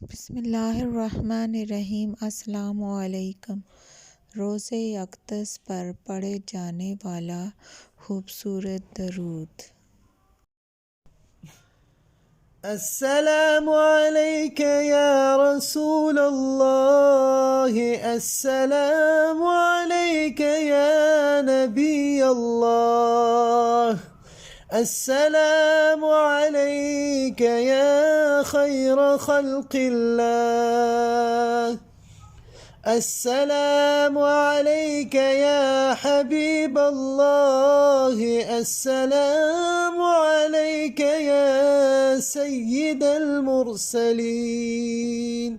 बिस्मिल्लाहिर्रहमानिर्रहीम। अस्सलामुअलैकुम। रोज़े अक़दस पर पढ़े जाने वाला खूबसूरत दरूद। अस्सलामु अलैका या रसूल अल्लाह, अस्सलामु अलैका या नबी अल्लाह, अस्सलामु अलैका या खैर खल्क़िल्लाह, अस्सलामु अलैका या हबीब अल्लाह, अस्सलामु अलैका या सय्यिदल मुरसलीन,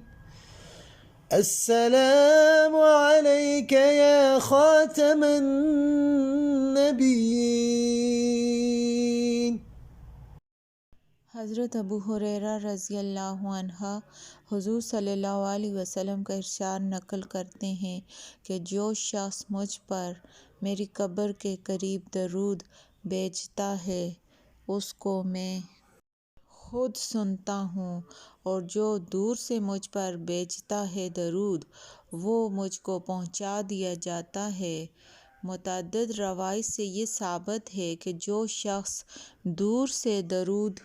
अस्सलामु अलैका या खातमन नबिय्यीन। हज़रत अबू हुरैरा रज़ियल्लाहु अन्हा हुज़ूर सल्लल्लाहु अलैहि वसल्लम का इरशाद नकल करते हैं कि जो शख्स मुझ पर मेरी कब्र के करीब दरूद भेजता है उसको मैं खुद सुनता हूँ, और जो दूर से मुझ पर भेजता है दरूद वो मुझको पहुँचा दिया जाता है। मुतअद्दिद रवायत से ये साबित है कि जो शख्स दूर से दरूद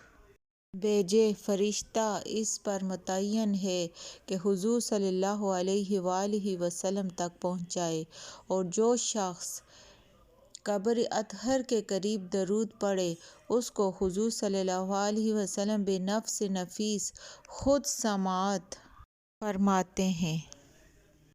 भेजे फरिश्ता इस पर मुतय्यन है कि हुज़ूर सल्लल्लाहु अलैहि वसल्लम तक पहुँचाए, और जो शख्स कब्र अतहर के करीब दरूद पढ़े उसको हुज़ूर सल्लल्लाहु अलैहि वसल्लम बेनफ्स नफीस खुद समाअत फरमाते हैं।